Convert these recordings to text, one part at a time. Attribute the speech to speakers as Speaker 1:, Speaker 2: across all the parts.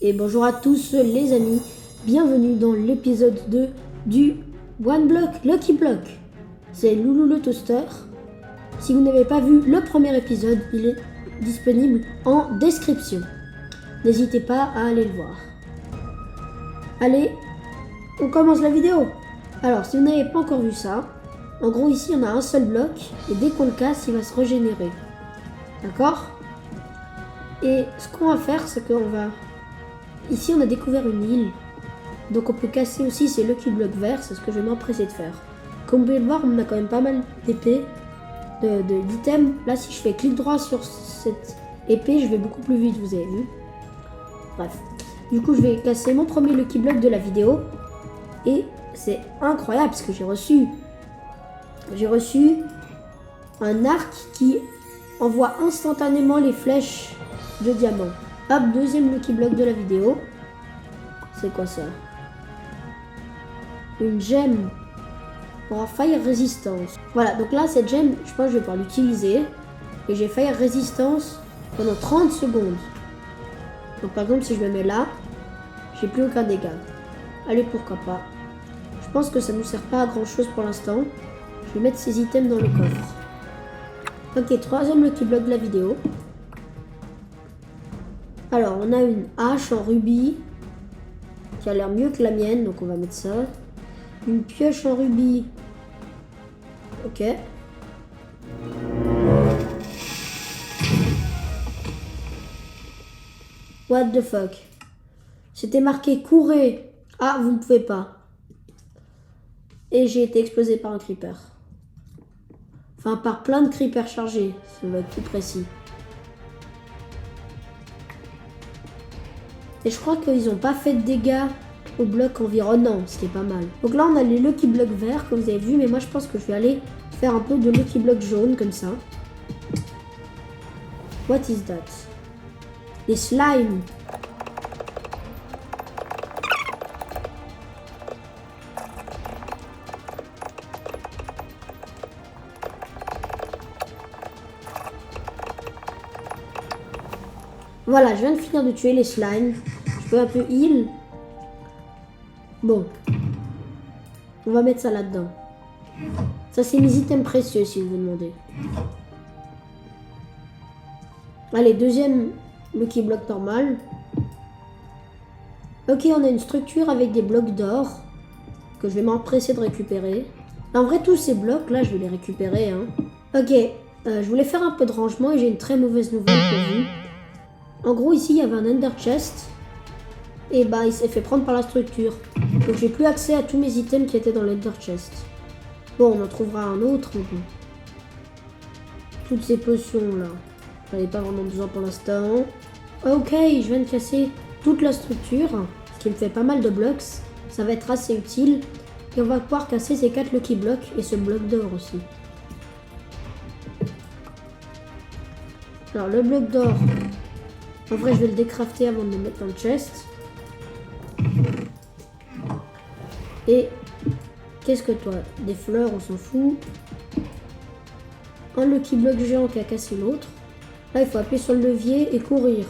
Speaker 1: Et bonjour à tous les amis, bienvenue dans l'épisode 2 du One Block Lucky Block. C'est Loulou le Toaster. Si vous n'avez pas vu le premier épisode, il est disponible en description. N'hésitez pas à aller le voir. Allez, on commence la vidéo. Alors, si vous n'avez pas encore vu ça, en gros ici on a un seul bloc et dès qu'on le casse, il va se régénérer. D'accord ? Et ce qu'on va faire, c'est qu'on va... Ici, on a découvert une île. Donc on peut casser aussi ces Lucky Blocks verts, c'est ce que je vais m'empresser de faire. Comme vous pouvez le voir, on a quand même pas mal d'épées, d'items. Là, si je fais clic droit sur cette épée, je vais beaucoup plus vite, vous avez vu. Bref. Du coup, je vais casser mon premier Lucky Block de la vidéo. Et c'est incroyable parce que j'ai reçu un arc qui envoie instantanément les flèches de diamant. Hop, deuxième Lucky Block de la vidéo. C'est quoi ça? Une gemme pour Fire Resistance. Voilà, donc là, cette gemme, je pense que je vais pouvoir l'utiliser. Et j'ai Fire Resistance pendant 30 secondes. Donc par exemple, si je me mets là, j'ai plus aucun dégât. Allez, pourquoi pas. Je pense que ça ne nous sert pas à grand chose pour l'instant. Je vais mettre ces items dans le coffre. Ok, troisième Lucky Block de la vidéo. Alors, on a une hache en rubis qui a l'air mieux que la mienne, donc on va mettre ça. Une pioche en rubis. Ok. What the fuck? C'était marqué courez. Ah, vous ne pouvez pas. Et j'ai été explosé par un creeper. Enfin, par plein de creepers chargés. Ça va être plus précis. Et je crois qu'ils n'ont pas fait de dégâts aux blocs environnants, ce qui est pas mal. Donc là, on a les Lucky Blocks verts, comme vous avez vu, mais moi, je pense que je vais aller faire un peu de Lucky Blocks jaunes, comme ça. What is that? Les slimes. Voilà, je viens de finir de tuer les slimes. Je peux un peu heal. Bon. On va mettre ça là-dedans. Ça, c'est mes items précieux, si vous vous demandez. Allez, deuxième Lucky Block normal. Ok, on a une structure avec des blocs d'or que je vais m'empresser de récupérer. En vrai, tous ces blocs, là, je vais les récupérer. Hein. Ok, je voulais faire un peu de rangement et j'ai une très mauvaise nouvelle pour vous. En gros, ici, il y avait un Ender Chest. Et bah, il s'est fait prendre par la structure. Donc, j'ai plus accès à tous mes items qui étaient dans l'Ender Chest. Bon, on en trouvera un autre. Mais bon. Toutes ces potions-là. J'en ai pas vraiment besoin pour l'instant. Ok, je viens de casser toute la structure. Ce qui me fait pas mal de blocs. Ça va être assez utile. Et on va pouvoir casser ces 4 Lucky Blocks et ce bloc d'or aussi. Alors, le bloc d'or... En vrai, je vais le décrafter avant de le mettre dans le chest. Et qu'est-ce que toi? Des fleurs, on s'en fout. Un Lucky Block géant qui a cassé l'autre. Là, il faut appuyer sur le levier et courir.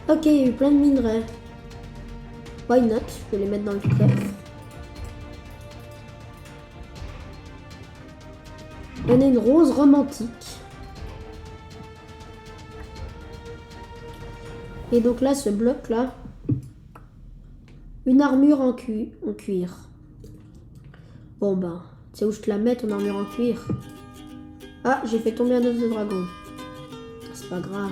Speaker 1: Ok, il y a eu plein de minerais. Why not? Je vais les mettre dans le coffre. On a une rose romantique. Et donc là, ce bloc-là, une armure en cuir. Bon ben, tu sais où je te la mets, ton armure en cuir? Ah, j'ai fait tomber un œuf de dragon. C'est pas grave.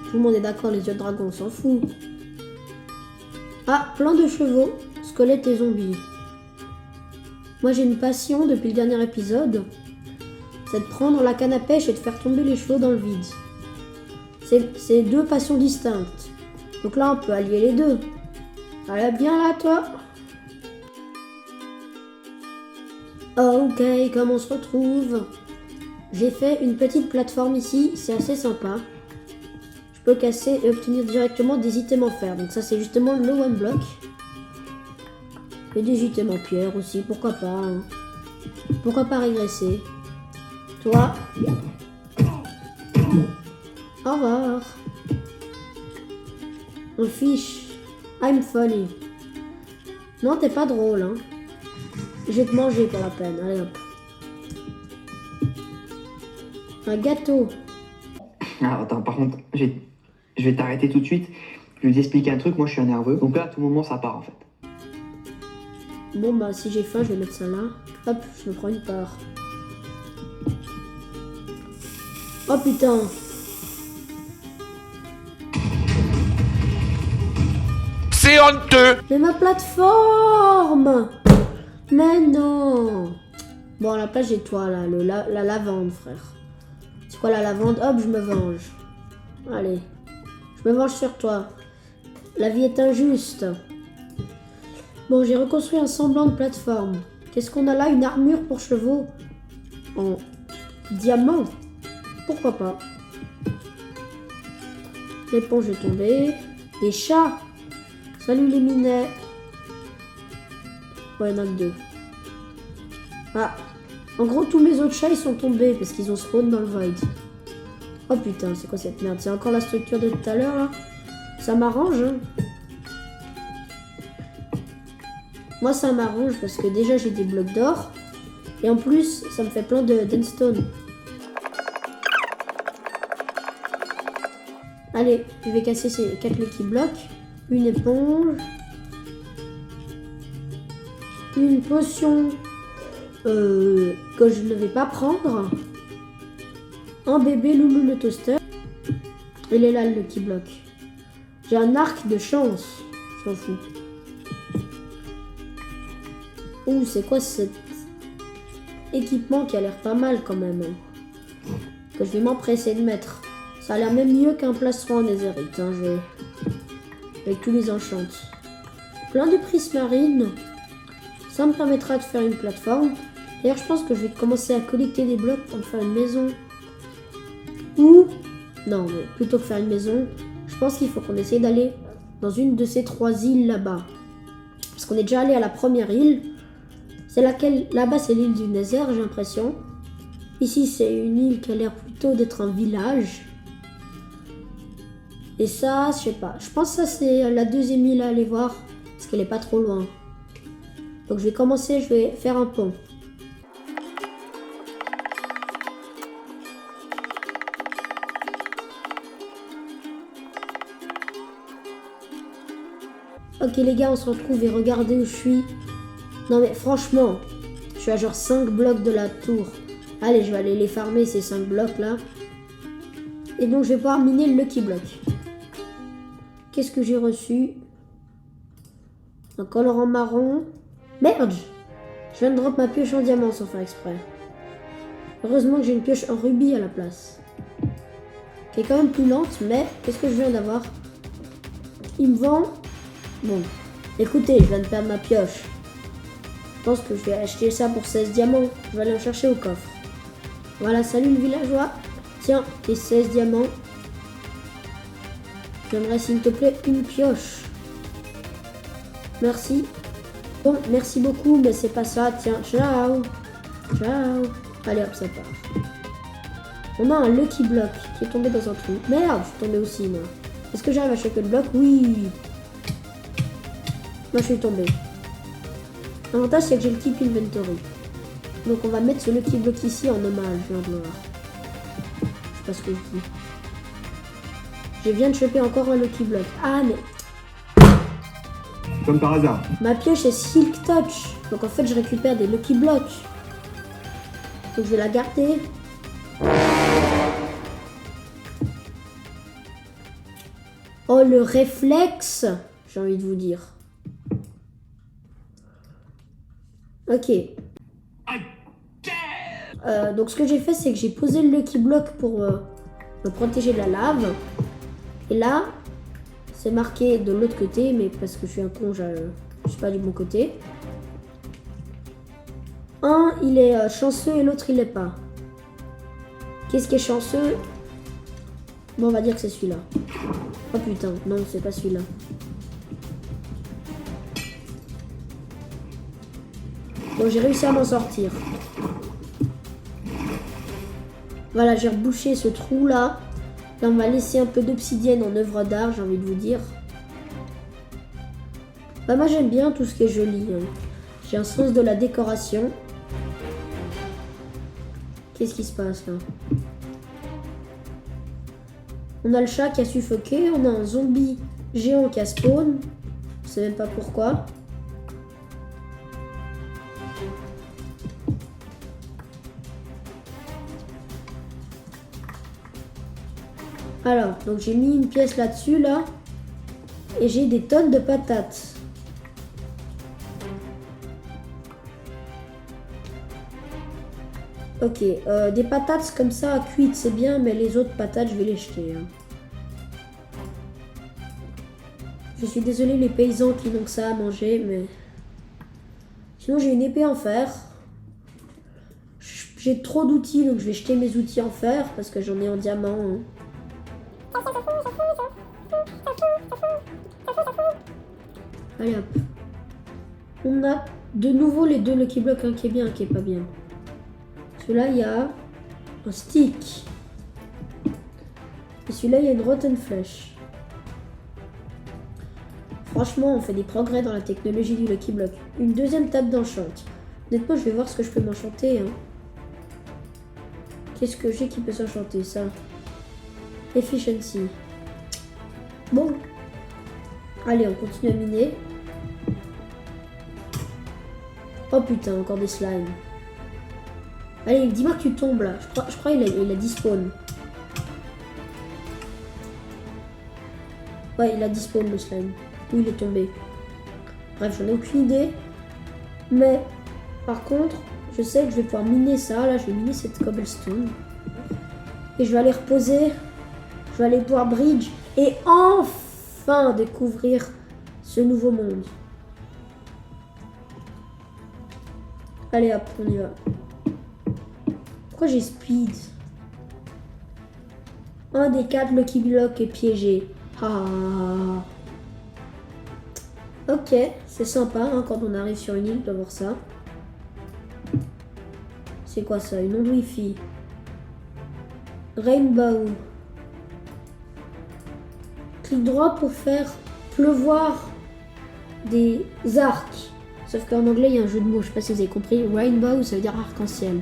Speaker 1: Tout le monde est d'accord, les yeux de dragon, on s'en fout. Ah, plein de chevaux. Squelettes et zombies. Moi j'ai une passion depuis le dernier épisode, c'est de prendre la canne à pêche et de faire tomber les chevaux dans le vide. C'est deux passions distinctes. Donc là on peut allier les deux. Allez bien là toi. Ok, comme on se retrouve. J'ai fait une petite plateforme ici, c'est assez sympa. Je peux casser et obtenir directement des items en fer. Donc ça c'est justement le one block. Et des items en pierre aussi, pourquoi pas. Hein. Pourquoi pas régresser. Toi. Au revoir. On fiche. I'm funny. Non, t'es pas drôle, hein. Je vais te manger pour la peine. Allez hop. Un gâteau.
Speaker 2: Ah, attends, par contre, je vais t'arrêter tout de suite. Je vais t'expliquer un truc, moi je suis un nerveux. Donc là, à tout moment, ça part en fait.
Speaker 1: Bon, bah, si j'ai faim, je vais mettre ça là. Hop, je me prends une part. Oh putain.
Speaker 3: C'est honteux!
Speaker 1: Mais ma plateforme! Mais non! Bon, à la place, j'ai toi là, la lavande, frère. C'est quoi la lavande? Hop, je me venge. Allez. Je me venge sur toi. La vie est injuste. Bon, j'ai reconstruit un semblant de plateforme. Qu'est-ce qu'on a là? Une armure pour chevaux en diamant. Pourquoi pas? L'éponge est tombée. Des chats. Salut les minets. Ouais, il y en a que 2. Ah. En gros, tous mes autres chats, ils sont tombés parce qu'ils ont spawn dans le void. Oh putain, c'est quoi cette merde? C'est encore la structure de tout à l'heure, là? Ça m'arrange, hein? Moi, ça m'arrange parce que déjà, j'ai des blocs d'or. Et en plus, ça me fait plein d'endstone. Allez, je vais casser ces 4 Lucky Blocks. Une éponge. Une potion que je ne vais pas prendre. Un bébé Loulou le toaster. Il est là le Lucky Block. J'ai un arc de chance. Je m'en fous. Ouh, c'est quoi cet équipement qui a l'air pas mal quand même. Hein, que je vais m'empresser de mettre. Ça a l'air même mieux qu'un plastron en netherite. Hein, avec tous les enchants. Plein de prismarines. Ça me permettra de faire une plateforme. D'ailleurs, je pense que je vais commencer à collecter des blocs pour me faire une maison. Ou, non, mais plutôt que faire une maison, je pense qu'il faut qu'on essaye d'aller dans une de ces 3 îles là-bas. Parce qu'on est déjà allé à la première île. C'est laquelle, là-bas, c'est l'île du Nether, j'ai l'impression. Ici, c'est une île qui a l'air plutôt d'être un village. Et ça, je sais pas. Je pense que ça, c'est la 2e île à aller voir. Parce qu'elle est pas trop loin. Donc, je vais commencer, je vais faire un pont. Ok les gars, on se retrouve et regardez où je suis. Non mais franchement, je suis à genre 5 blocs de la tour. Allez, je vais aller les farmer ces 5 blocs là. Et donc je vais pouvoir miner le Lucky Block. Qu'est-ce que j'ai reçu? Un colorant marron. Merde! Je viens de drop ma pioche en diamant sans faire exprès. Heureusement que j'ai une pioche en rubis à la place. Qui est quand même plus lente, mais qu'est-ce que je viens d'avoir? Il me vend... Bon, écoutez, je viens de perdre ma pioche. Je pense que je vais acheter ça pour 16 diamants. Je vais aller en chercher au coffre. Voilà, salut le villageois. Tiens, tes 16 diamants. J'aimerais s'il te plaît une pioche. Merci. Bon, merci beaucoup, mais c'est pas ça. Tiens, ciao. Ciao. Allez hop, ça part. On a un Lucky Block qui est tombé dans un trou. Merde, je suis tombé aussi, moi. Est-ce que j'arrive à choper le bloc? Oui. Moi, je suis tombé. L'avantage, c'est que j'ai le keep inventory. Donc, on va mettre ce Lucky Block ici en hommage, je viens de voir. Je sais pas ce que je dis. Je viens de choper encore un Lucky Block. Ah, mais...
Speaker 2: Comme par hasard.
Speaker 1: Ma pioche est Silk Touch. Donc, en fait, je récupère des Lucky Blocks. Donc, je vais la garder. Oh, le réflexe, j'ai envie de vous dire. Ok. Donc ce que j'ai fait, c'est que j'ai posé le Lucky Block pour me protéger de la lave. Et là, c'est marqué de l'autre côté, mais parce que je suis un con, je suis pas du bon côté. Un, il est chanceux et l'autre, il l'est pas. Qu'est-ce qui est chanceux? Bon, on va dire que c'est celui-là. Oh putain, non, c'est pas celui-là. Bon, j'ai réussi à m'en sortir. Voilà, j'ai rebouché ce trou là. Là, on va laisser un peu d'obsidienne en œuvre d'art, j'ai envie de vous dire. Bah, moi, j'aime bien tout ce qui est joli. Hein. J'ai un sens de la décoration. Qu'est-ce qui se passe là? On a le chat qui a suffoqué. On a un zombie géant qui a spawn. Je sais même pas pourquoi. Alors, donc j'ai mis une pièce là-dessus, là. Et j'ai des tonnes de patates. Ok, des patates comme ça cuites, c'est bien, mais les autres patates, je vais les jeter. Hein. Je suis désolée les paysans qui n'ont que ça à manger, mais... Sinon, j'ai une épée en fer. J'ai trop d'outils, donc je vais jeter mes outils en fer, parce que j'en ai en diamant. Hein. Allez hop. On a de nouveau les deux Lucky Block, un qui est bien, un qui est pas bien. Celui-là, il y a un stick. Et celui-là, il y a une rotten flèche. Franchement, on fait des progrès dans la technologie du Lucky Block. Une deuxième table d'enchant. Honnêtement, je vais voir ce que je peux m'enchanter. Hein. Qu'est-ce que j'ai qui peut s'enchanter, ça? Efficiency. Bon. Allez, on continue à miner. Oh putain, encore des slimes. Allez, dis-moi que tu tombes là. Je crois qu'il a despawn. Ouais, il a despawn le slime. Où il est tombé. Bref, j'en ai aucune idée. Mais, par contre, je sais que je vais pouvoir miner ça. Là, je vais miner cette cobblestone. Et je vais aller reposer. Je vais aller pouvoir bridge. Et enfin découvrir ce nouveau monde. Allez hop, on y va. Pourquoi j'ai speed? Un des 4 Lucky Block est piégé. Ah. Ok, c'est sympa hein, quand on arrive sur une île de voir ça. C'est quoi ça? Une onde Wi-Fi. Rainbow. Clic droit pour faire pleuvoir des arcs. Sauf qu'en anglais, il y a un jeu de mots, je sais pas si vous avez compris. Rainbow, ça veut dire arc-en-ciel.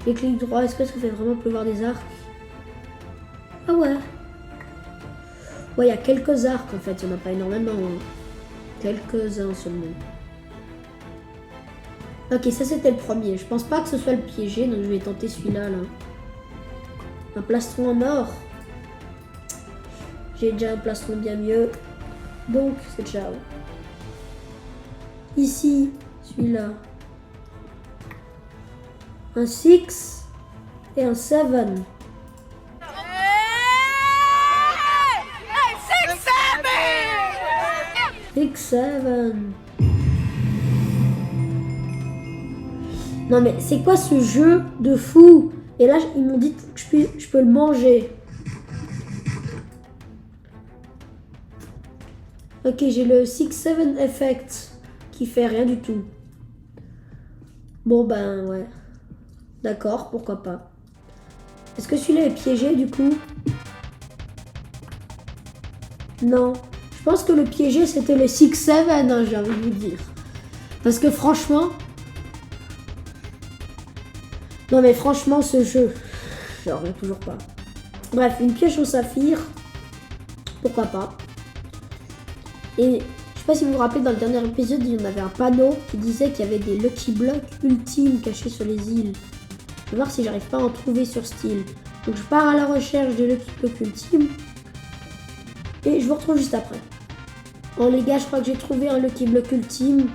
Speaker 1: Et clic droit, est-ce que ça fait vraiment pleuvoir des arcs? Ah ouais. Ouais, il y a quelques arcs en fait, il n'y en a pas énormément. Hein. Quelques-uns seulement. Ok, ça c'était le premier. Je pense pas que ce soit le piégé, donc je vais tenter celui-là. Là. Un plastron en or. J'ai déjà un plastron bien mieux. Donc, c'est ciao. Ici, celui-là. Un 6 et un 7. X7. Non mais c'est quoi ce jeu de fou? Et là ils m'ont dit que je peux le manger. Ok, j'ai le 6-7 effect qui fait rien du tout. Bon ben ouais. D'accord, pourquoi pas. Est-ce que celui-là est piégé du coup? Non. Je pense que le piégé c'était le 6-7, hein, j'ai envie de vous dire. Parce que franchement... Non mais franchement ce jeu, je reviens toujours pas. Bref, une pioche au saphir. Pourquoi pas. Et je sais pas si vous vous rappelez, dans le dernier épisode, il y en avait un panneau qui disait qu'il y avait des Lucky Blocks ultimes cachés sur les îles. Je vais voir si j'arrive pas à en trouver sur cette île. Donc je pars à la recherche de Lucky Block ultime. Et je vous retrouve juste après. Oh les gars, je crois que j'ai trouvé un Lucky Block ultime.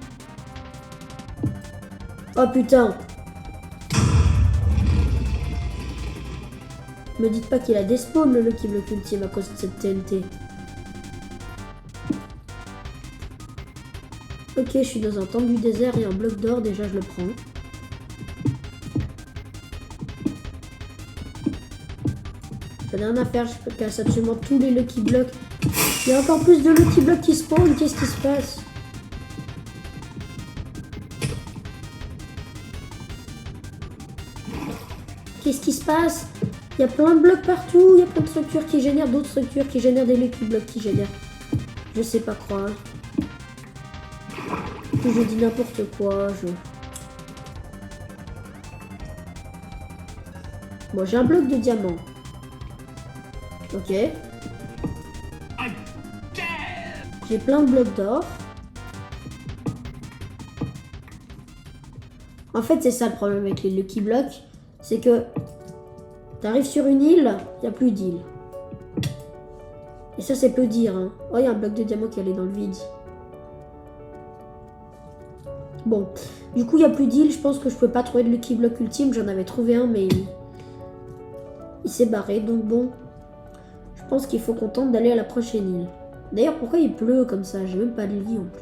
Speaker 1: Oh putain. Me dites pas qu'il a despawn le Lucky Block ultime à cause de cette TNT. Ok, je suis dans un temple du désert et un bloc d'or, déjà je le prends. J'en ai rien à faire, je casse absolument tous les Lucky Blocks. Il y a encore plus de Lucky Blocks qui spawn, qu'est-ce qui se passe? Qu'est-ce qui se passe? Il y a plein de blocs partout, il y a plein de structures qui génèrent d'autres structures qui génèrent des Lucky Blocks qui génèrent. Je sais pas croire. Je dis n'importe quoi, Bon, j'ai un bloc de diamant. Ok. J'ai plein de blocs d'or. En fait, c'est ça le problème avec les Lucky Blocks. C'est que t'arrives sur une île, il n'y a plus d'île. Et ça, c'est peu dire. Hein. Oh, il y a un bloc de diamant qui allait dans le vide. Bon, du coup, il n'y a plus d'île. Je pense que je peux pas trouver de Lucky Block ultime. J'en avais trouvé un, mais il s'est barré. Donc bon, je pense qu'il faut qu'on tente d'aller à la prochaine île. D'ailleurs, pourquoi il pleut comme ça? J'ai même pas de lit en plus.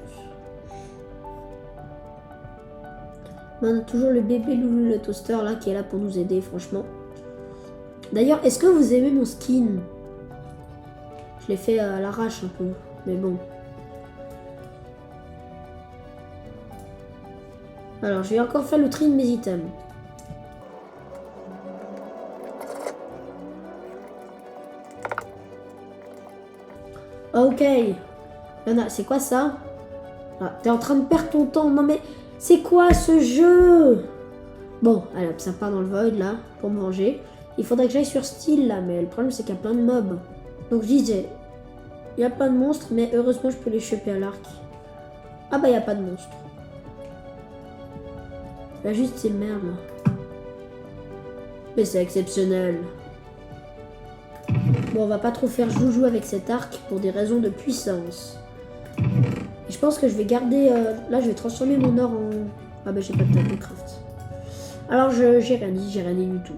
Speaker 1: On a toujours le bébé Loulou le toaster là qui est là pour nous aider, franchement. D'ailleurs, est-ce que vous aimez mon skin? Je l'ai fait à l'arrache un peu, mais bon. Alors, je vais encore faire le tri de mes items. Ok. Yana, c'est quoi ça? Ah, t'es en train de perdre ton temps. Non mais, c'est quoi ce jeu? Bon, allez, ça part dans le void là, pour me venger. Il faudrait que j'aille sur Steel là, mais le problème c'est qu'il y a plein de mobs. Donc je disais, il y a plein de monstres, mais heureusement je peux les choper à l'arc. Ah bah il n'y a pas de monstres. Là juste ces merdes là. Mais c'est exceptionnel. Bon, on va pas trop faire joujou avec cet arc pour des raisons de puissance. Et je pense que je vais garder... là, je vais transformer mon or en... Ah bah j'ai pas de table de craft. Alors, j'ai rien dit du tout.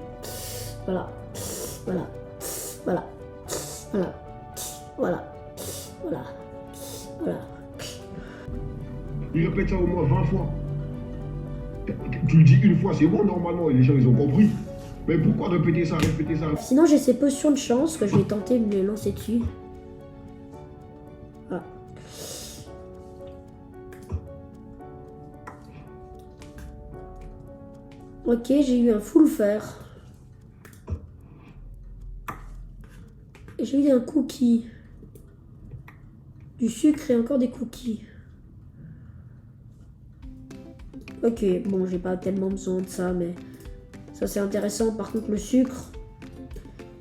Speaker 1: Voilà. Voilà. Voilà. Voilà. Voilà. Voilà. Voilà.
Speaker 4: Il répète ça au moins 20 fois. Tu le dis une fois, c'est bon normalement, et les gens ils ont compris. Mais pourquoi répéter ça?
Speaker 1: Sinon, j'ai ces potions de chance que je vais tenter de me les lancer dessus. Ah. Ok, j'ai eu un full fer. Et j'ai eu un cookie. Du sucre et encore des cookies. Ok, bon, j'ai pas tellement besoin de ça, mais ça c'est intéressant. Par contre, le sucre,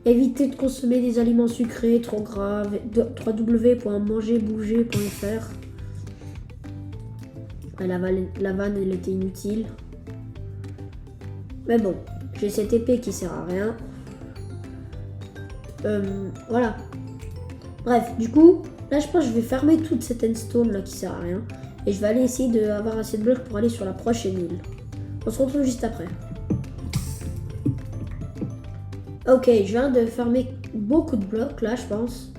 Speaker 1: évitez de consommer des aliments sucrés, trop graves. www.mangerbouger.fr. La vanne, elle était inutile. Mais bon, j'ai cette épée qui sert à rien. Voilà. Bref, du coup, là je pense que je vais fermer toute cette endstone là qui sert à rien. Et je vais aller essayer d'avoir assez de blocs pour aller sur la prochaine île. On se retrouve juste après. Ok, je viens de fermer beaucoup de blocs là, je pense.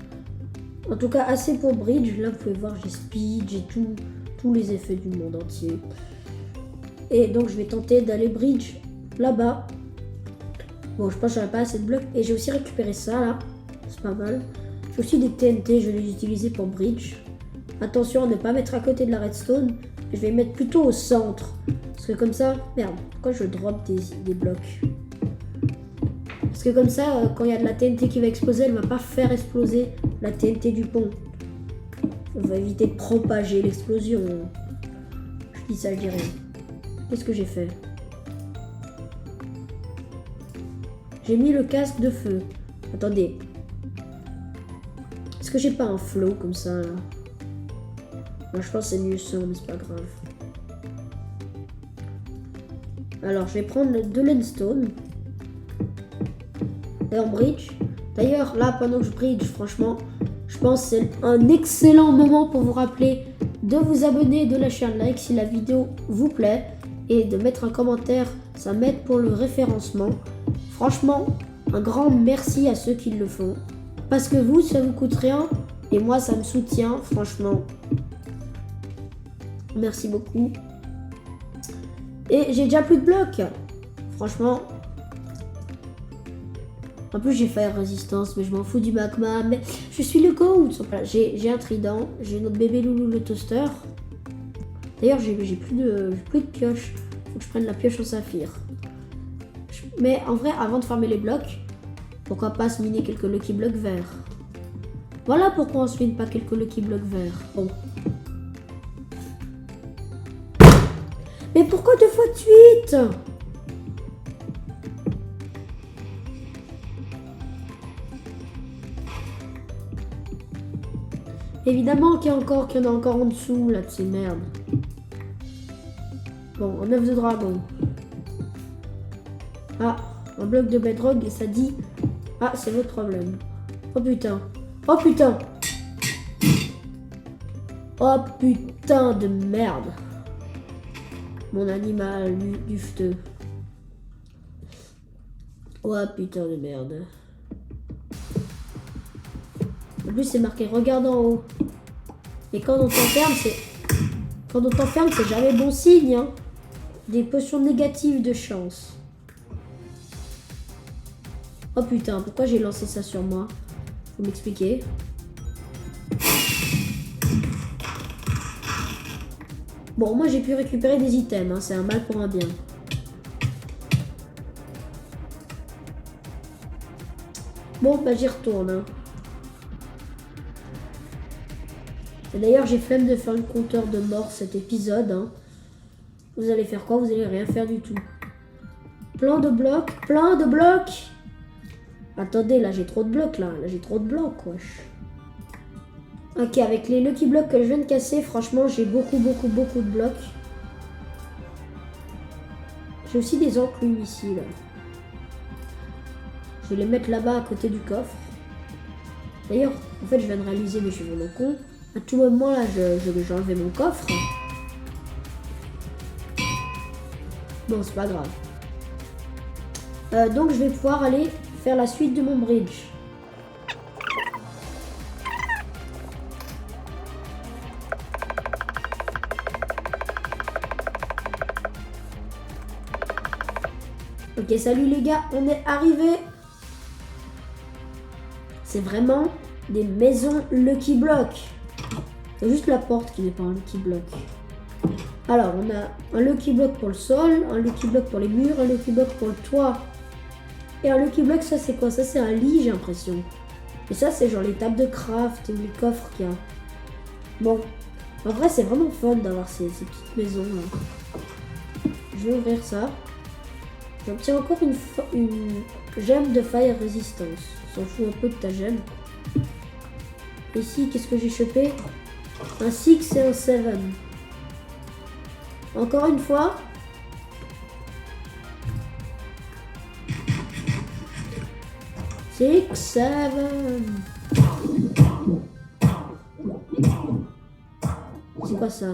Speaker 1: En tout cas, assez pour bridge. Là, vous pouvez voir, j'ai speed, j'ai tous les effets du monde entier. Et donc, je vais tenter d'aller bridge là-bas. Bon, je pense que j'aurai pas assez de blocs. Et j'ai aussi récupéré ça là. C'est pas mal. J'ai aussi des TNT, je vais les utiliser pour bridge. Attention à ne pas mettre à côté de la redstone. Je vais mettre plutôt au centre. Parce que comme ça... Merde, pourquoi je drop des blocs? Parce que comme ça, quand il y a de la TNT qui va exploser, elle va pas faire exploser la TNT du pont. On va éviter de propager l'explosion. Je dis ça, je dis rien. Qu'est-ce que j'ai fait? J'ai mis le casque de feu. Attendez. Est-ce que j'ai pas un flow comme ça là? Moi je pense que c'est mieux ça, mais c'est pas grave. Alors je vais prendre de l'endstone. Et en bridge. D'ailleurs là pendant que je bridge, franchement, je pense que c'est un excellent moment pour vous rappeler de vous abonner, de lâcher un like si la vidéo vous plaît. Et de mettre un commentaire, ça m'aide pour le référencement. Franchement, un grand merci à ceux qui le font. Parce que vous, ça vous coûte rien. Et moi, ça me soutient, franchement. Merci beaucoup. Et j'ai déjà plus de blocs. Franchement. En plus, j'ai fait résistance, mais je m'en fous du magma. Mais je suis le GOAT. Voilà, j'ai un trident. J'ai notre bébé Loulou le toaster. D'ailleurs, j'ai plus de pioche. Faut que je prenne la pioche en saphir. Mais en vrai, avant de farmer les blocs, pourquoi pas se miner quelques Lucky Blocks verts. Voilà pourquoi on se mine pas quelques Lucky Blocks verts. Bon. Mais pourquoi 2 fois de suite? Évidemment qu'il y en a encore en dessous, là, de ces merdes. Bon, un œuf de dragon. Ah, un bloc de bedrock et ça dit... Ah, c'est votre problème. Oh putain. Oh putain. Oh putain de merde. Mon animal dufteux. Oh putain de merde. En plus, c'est marqué regarde en haut. Et quand on t'enferme, c'est jamais bon signe. Hein. Des potions négatives de chance. Oh putain, pourquoi j'ai lancé ça sur moi? Faut m'expliquer. Bon, moi j'ai pu récupérer des items. Hein. C'est un mal pour un bien. Bon, bah j'y retourne. Hein. Et d'ailleurs, j'ai flemme de faire le compteur de mort cet épisode. Hein. Vous allez faire quoi? Vous allez rien faire du tout. Plein de blocs. Plein de blocs. Attendez, là j'ai trop de blocs là. Là j'ai trop de blocs, wesh. Ok, avec les Lucky Blocks que je viens de casser, franchement, j'ai beaucoup de blocs. J'ai aussi des enclumes ici, là. Je vais les mettre là-bas à côté du coffre. D'ailleurs, en fait, je viens de réaliser, mais je suis vraiment con. À tout moment, là, je vais enlever mon coffre. Bon, c'est pas grave. Donc, je vais pouvoir aller faire la suite de mon bridge. Ok, salut les gars, on est arrivé. C'est vraiment des maisons Lucky Block. C'est juste la porte qui n'est pas un Lucky Block. Alors, on a un Lucky Block pour le sol, un Lucky Block pour les murs, un Lucky Block pour le toit. Et un Lucky Block, ça c'est quoi? Ça c'est un lit, j'ai l'impression. Et ça c'est genre les tables de craft ou les coffres qu'il y a. Bon, en vrai c'est vraiment fun d'avoir ces petites maisons là. Je vais ouvrir ça. J'obtiens encore une gemme de fire résistance. On s'en fout un peu de ta gemme. Ici, qu'est-ce que j'ai chopé? Un 6 et un 7. Encore une fois. Six, 7. C'est quoi ça?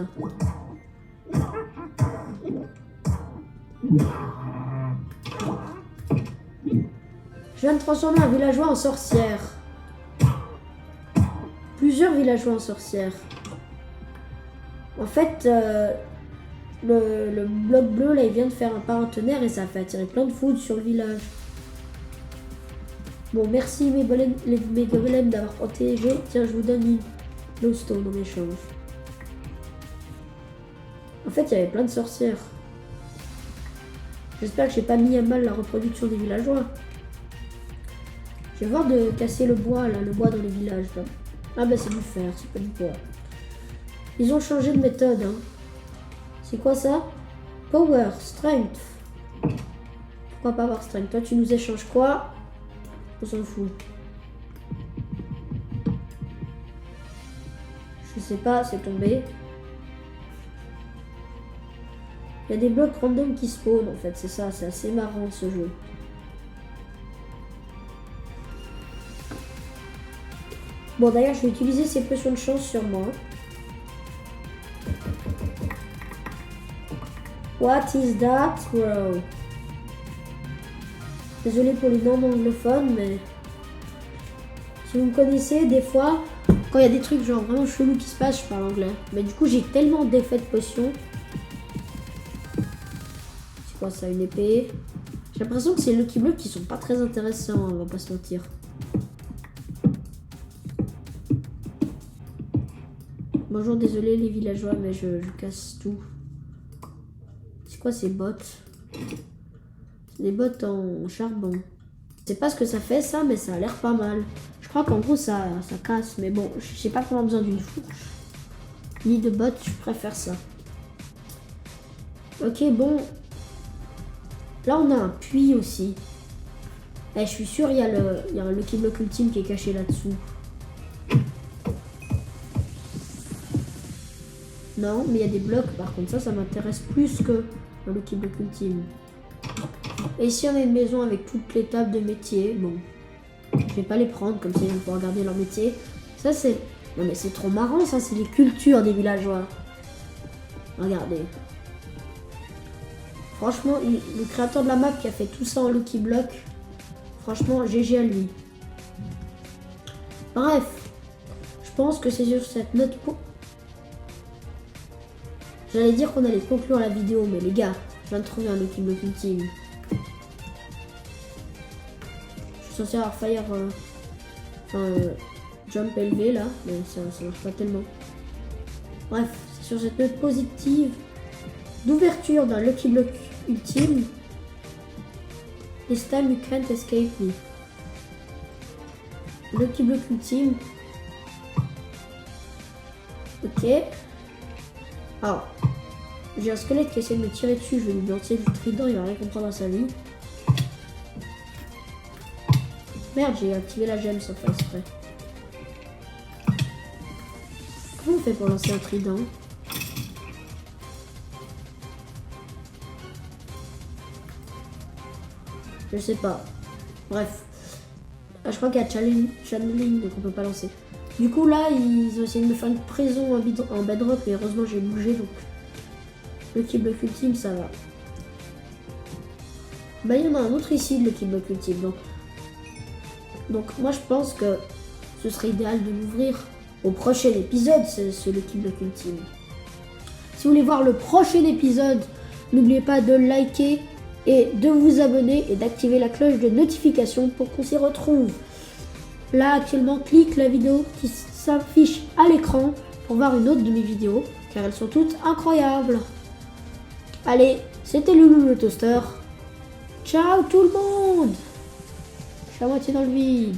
Speaker 1: Je viens de transformer un villageois en sorcière. Plusieurs villageois en sorcière. En fait, le bloc bleu, là, il vient de faire un paratonnerre et ça a fait attirer plein de foudre sur le village. Bon, merci mes golems d'avoir protégé. Tiens, je vous donne une glowstone en échange. En fait, il y avait plein de sorcières. J'espère que j'ai pas mis à mal la reproduction des villageois. Je vais voir de casser le bois, là, le bois dans les villages, là. Ah bah c'est du fer, c'est pas du bois. Ils ont changé de méthode, hein. C'est quoi ça? Power, strength. Pourquoi pas avoir strength? Toi, tu nous échanges quoi? On s'en fout. Je sais pas, c'est tombé. Il y a des blocs random qui spawnent, en fait, c'est ça, c'est assez marrant ce jeu. Bon, d'ailleurs, je vais utiliser ces potions de chance sur moi. What is that, bro? Désolé pour les non-anglophones, mais... Si vous me connaissez, des fois, quand il y a des trucs genre vraiment chelous qui se passent, je parle anglais. Mais du coup, j'ai tellement d'effets de potions. C'est quoi ça, une épée? J'ai l'impression que c'est les Lucky Blocks qui sont pas très intéressants, on va pas se mentir. Bonjour, désolé les villageois, mais je casse tout. C'est quoi ces bottes? Des bottes en charbon. Je sais pas ce que ça fait ça, mais ça a l'air pas mal. Je crois qu'en gros ça casse, mais bon, je sais pas comment besoin d'une fourche. Ni de bottes, je préfère ça. Ok, bon. Là on a un puits aussi. Et je suis sûr il y a un Lucky Block ultime qui est caché là-dessous. Non, mais il y a des blocs par contre, ça m'intéresse plus que le Lucky Block ultime. Et ici on a une maison avec toutes les tables de métier. Bon, je vais pas les prendre comme ça ils vont pouvoir regarder leur métier. Ça c'est... Non mais c'est trop marrant ça, c'est les cultures des villageois. Regardez. Franchement, le créateur de la map qui a fait tout ça en Lucky Block, franchement GG à lui. Bref, je pense que c'est sur cette note... J'allais dire qu'on allait conclure la vidéo, mais les gars, je viens de trouver un Lucky Block ultime. Je suis censé avoir fire... jump élevé là, mais ça marche pas tellement. Bref, c'est sur cette note positive d'ouverture d'un Lucky Block ultime. This time you can't escape me. Lucky Block ultime. Ok. Alors, j'ai un squelette qui essaie de me tirer dessus, je vais lui lancer du trident, il va rien comprendre à sa vie. Merde, j'ai activé la gemme sans faire exprès. Comment on fait pour lancer un trident? Je sais pas. Bref. Ah, je crois qu'il y a channeling, donc on peut pas lancer. Du coup là, ils ont essayé de me faire une prison en bedrock, mais heureusement j'ai bougé, donc Lucky Block ultime, ça va. Bah il y en a un autre ici, le Lucky Block ultime, donc moi je pense que ce serait idéal de l'ouvrir au prochain épisode, ce Lucky Block ultime. Si vous voulez voir le prochain épisode, n'oubliez pas de liker et de vous abonner et d'activer la cloche de notification pour qu'on s'y retrouve. Là actuellement, clique la vidéo qui s'affiche à l'écran pour voir une autre de mes vidéos, car elles sont toutes incroyables. Allez, c'était Loulou le toaster. Ciao tout le monde! Je suis à moitié dans le vide.